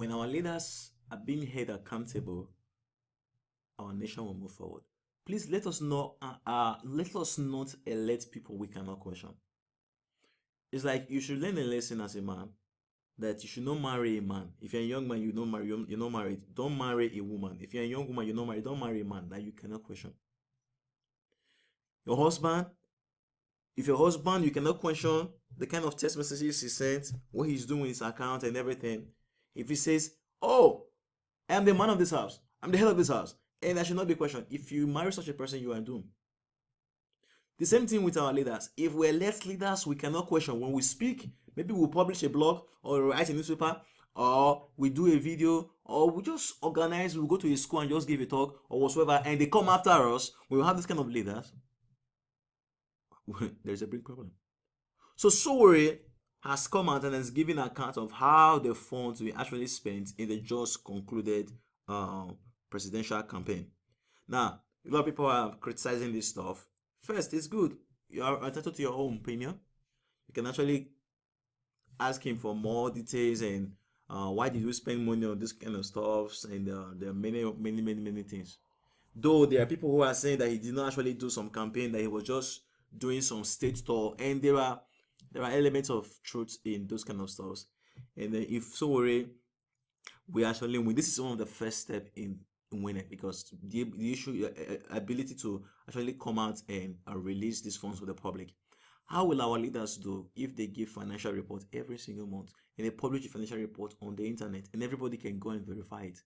when our leaders are being held accountable, our nation will move forward. Please let us not elect people we cannot question. It's like you should learn a lesson as a man that you should not marry a man. If you're a young man, you're not married. Don't marry a woman. If you're a young woman, you're not married. Don't marry a man that you cannot question. Your husband, if your husband, you cannot question the kind of text messages he sent, what he's doing with his account and everything. If he says, "Oh, I am the man of this house, I'm the head of this house," and I should not be questioned. If you marry such a person, you are doomed. The same thing with our leaders. If we elect leaders, we cannot question. When we speak, maybe we'll publish a blog or write a newspaper, or we do a video, or we just organize, we'll go to a school and just give a talk or whatsoever, and they come after us. We will have this kind of leaders. There's a big problem. So Sowore has come out and has given account of how the funds were actually spent in the just concluded presidential campaign. Now, a lot of people are criticizing this stuff. First, it's good. You are entitled to your own opinion. You can actually ask him for more details and why did you spend money on this kind of stuff, and there are many things. Though there are people who are saying that he did not actually do some campaign, that he was just doing some state tour, and there are elements of truth in those kind of stuff. And then if Sowore we actually win, this is one of the first step in winning, because the issue ability to actually come out and release these funds to the public. How will our leaders do if they give financial report every single month and they publish a financial report on the internet and everybody can go and verify it?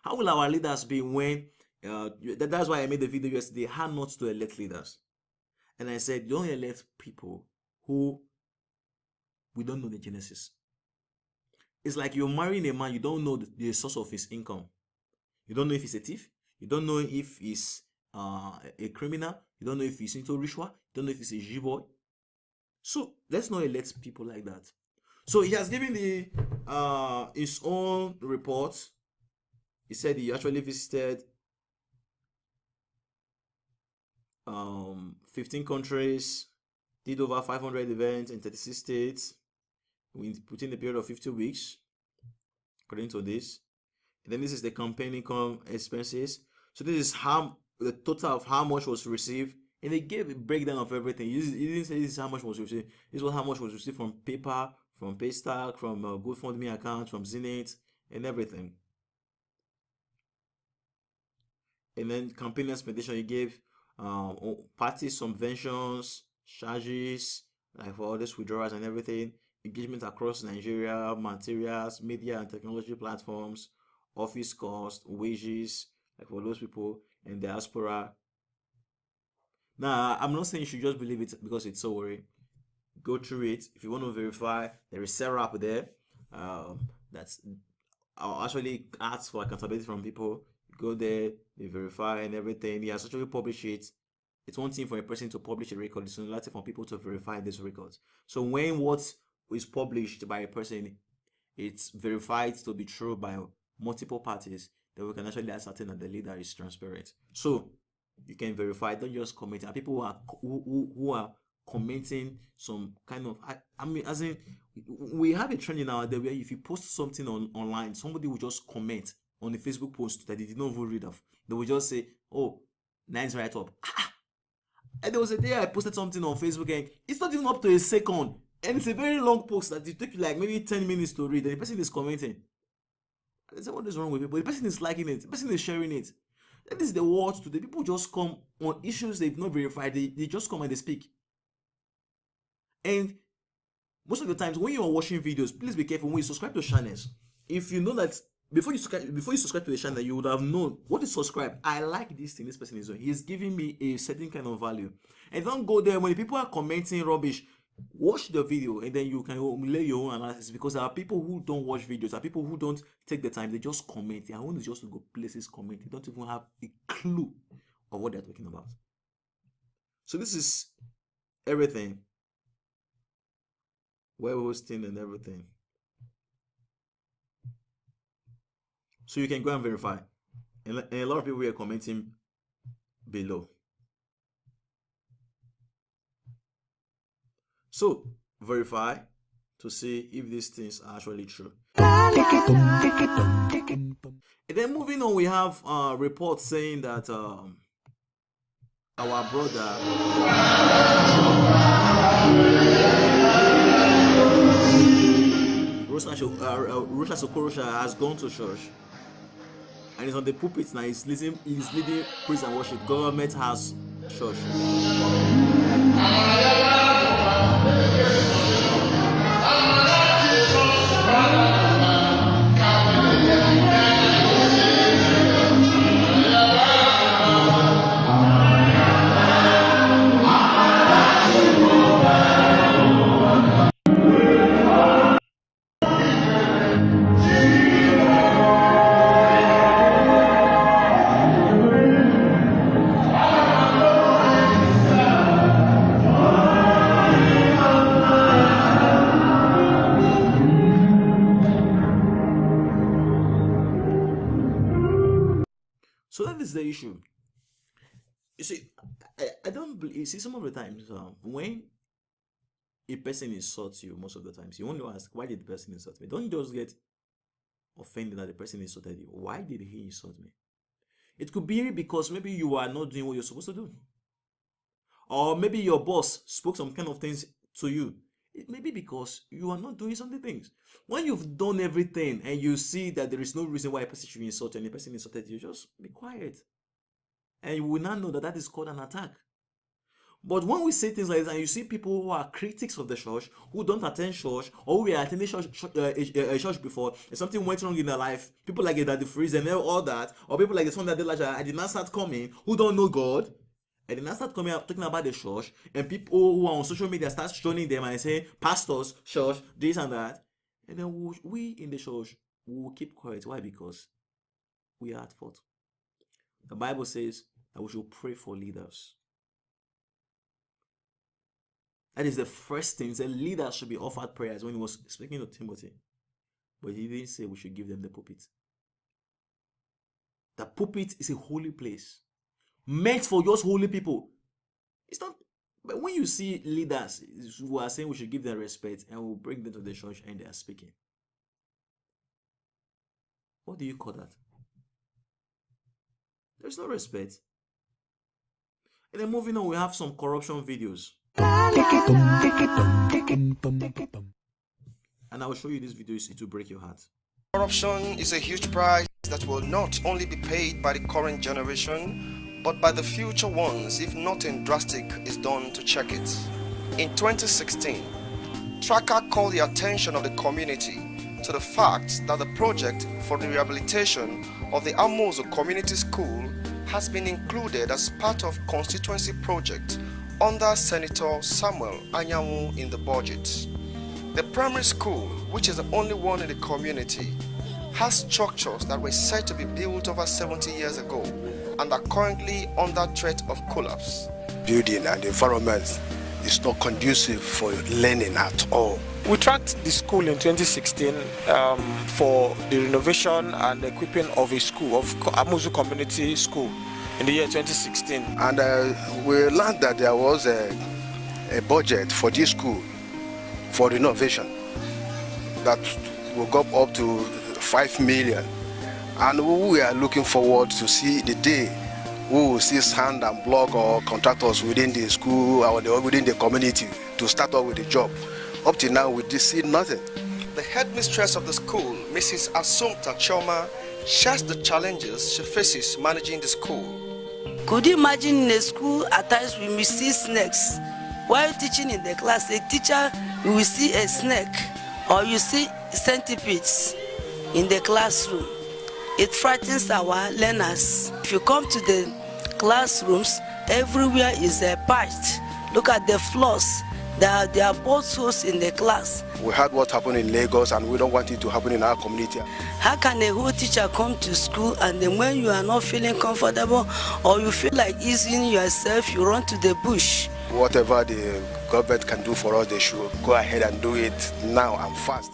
How will our leaders be when that's why I made the video yesterday, how not to elect leaders. And I said, don't elect people who we don't know the genesis. It's like you're marrying a man, you don't know the source of his income. You don't know if he's a thief. You don't know if he's a criminal. You don't know if he's into ritual. You don't know if he's a G-boy. So let's not elect people like that. So he has given the his own report. He said he actually visited 15 countries, did over 500 events in 36 states within the period of 50 weeks, according to this. And then this is the campaign income expenses. So this is how the total of how much was received, and they gave a breakdown of everything. He didn't say this is how much was received. This was how much was received from PayPal, from Paystack, from GoFundMe account, from Zenith, and everything. And then campaign expenditure, he gave party subventions, charges, like for all these withdrawals and everything, engagement across Nigeria, materials, media and technology platforms, office costs, wages, like for those people in diaspora. Now, I'm not saying you should just believe it because it's Sowore. Go through it. If you want to verify, there is Sarah up there. I'll actually ask for accountability from people. Go there, they verify and everything. He has actually published it. It's one thing for a person to publish a record, it's another thing for people to verify these records. So when what is published by a person, it's verified to be true by multiple parties, then we can actually ascertain that the leader is transparent. So you can verify, don't just comment. And people who are commenting some kind of, I mean, as in, we have a trend nowadays where if you post something online, somebody will just comment on the Facebook post that they did not even read of. They will just say, "Oh, nice write up." And there was a day I posted something on Facebook and it's not even up to a second, and it's a very long post that it took like maybe 10 minutes to read, and the person is commenting. I said, what is wrong with people? The person is liking it, the person is sharing it. And this is the world today. People just come on issues they've not verified, they just come and they speak. And most of the times when you are watching videos, please be careful when you subscribe to channels. If you know that before you subscribe to the channel, you would have known what is subscribe. I like this thing this person is doing. He's giving me a certain kind of value. And don't go there when people are commenting rubbish. Watch the video and then you can lay your own analysis, because there are people who don't watch videos. There are people who don't take the time. They just comment. They want to just go places comment. They don't even have a clue of what they're talking about. So this is everything. Web hosting and everything. So you can go and verify. And a lot of people are commenting below. So verify to see if these things are actually true. And then moving on, we have reports saying that our brother Okorocha has gone to church and he's on the pulpit now. He's leading praise and worship. Government house church. So that is the issue. You see, I don't believe. You see, some of the times when a person insults you, most of the times you only ask, why did the person insult me? Don't just get offended that the person insulted you. Why did he insult me? It could be because maybe you are not doing what you're supposed to do, or maybe your boss spoke some kind of things to you. It may be because you are not doing some things. When you've done everything and you see that there is no reason why a person should insult you and the person insulted you, just be quiet. And you will not know that that is called an attack. But when we say things like this and you see people who are critics of the church, who don't attend church, or who were attending church before, and something went wrong in their life, people like Daddy Freeze and all that, or people like the son that did like I did not start coming, who don't know God, and then I start coming up talking about the church, and people who are on social media start joining them and say, pastors, church, this and that. And then we in the church will keep quiet. Why? Because we are at fault. The Bible says that we should pray for leaders. That is the first thing. The leaders should be offered prayers when he was speaking to Timothy. But he didn't say we should give them the pulpit. The pulpit is a holy place, meant for just holy people. It's not. But when you see leaders who are saying we should give them respect and we'll bring them to the church and they are speaking, what do you call that? There's no respect. And then moving on, we have some corruption videos. And I will show you these videos to break your heart. Corruption is a huge price that will not only be paid by the current generation, but by the future ones if nothing drastic is done to check it. In 2016, Tracker called the attention of the community to the fact that the project for the rehabilitation of the Amozo Community School has been included as part of constituency project under Senator Samuel Anyanwu in the budget. The primary school, which is the only one in the community, has structures that were said to be built over 70 years ago and are currently under threat of collapse. Building and environment is not conducive for learning at all. We tracked the school in 2016 for the renovation and equipping of a school, of Amuzu Community School, in the year 2016. And we learned that there was a budget for this school for renovation that will go up to 5 million. And we are looking forward to see the day we will see sand and block or contractors within the school or within the community to start off with the job. Up till now, we did see nothing. The headmistress of the school, Mrs. Assumpta Choma, shares the challenges she faces managing the school. Could you imagine in a school at times we may see snakes? While teaching in the class, a teacher will see a snake or you see centipedes in the classroom. It frightens our learners. If you come to the classrooms, everywhere is patched. Look at the floors. There are potholes in the class. We heard what happened in Lagos and we don't want it to happen in our community. How can a whole teacher come to school and then when you are not feeling comfortable or you feel like easing yourself, you run to the bush? Whatever the government can do for us, they should go ahead and do it now and fast.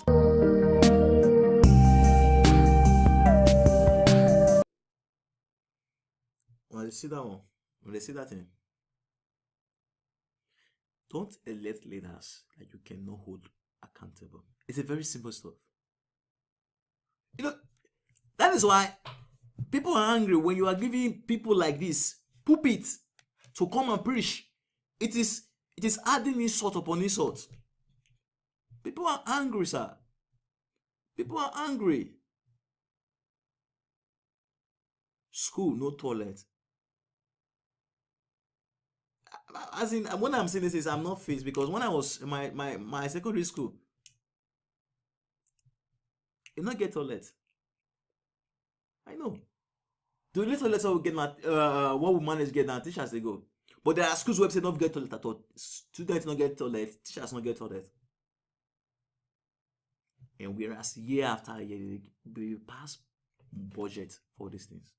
When they see that one, when they see that thing, don't elect leaders that you cannot hold accountable. It's a very simple stuff. You know, that is why people are angry when you are giving people like this pulpit to come and preach. It is adding insult upon insult. People are angry, sir. People are angry. School, no toilet. As in, when I'm saying this, I'm not faced, because when I was in my secondary school, you not get toilet. I know. The only toilet we get what we manage to get now, teachers they go. But there are schools where they not get toilet at all. Students not get toilet, teachers not get toilet. And whereas year after year they pass budget for these things.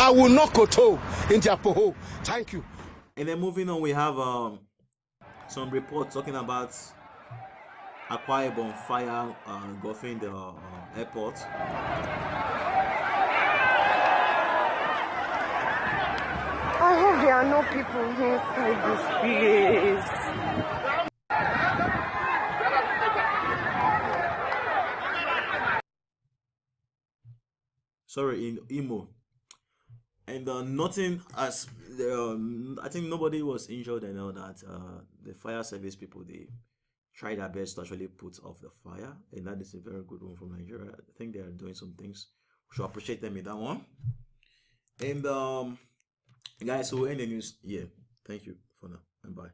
I will not koto in Japoho. Thank you. And then moving on, we have some reports talking about Akwa Ibom fire engulfing the airport. I hope there are no people inside this place. Sorry, in Imo. And nothing as I think nobody was injured and all that. The fire service people, they tried their best to actually put off the fire, and that is a very good one from Nigeria. I think they are doing some things. We should appreciate them in that one. And guys, so we'll end the news here. Thank you for now, and bye.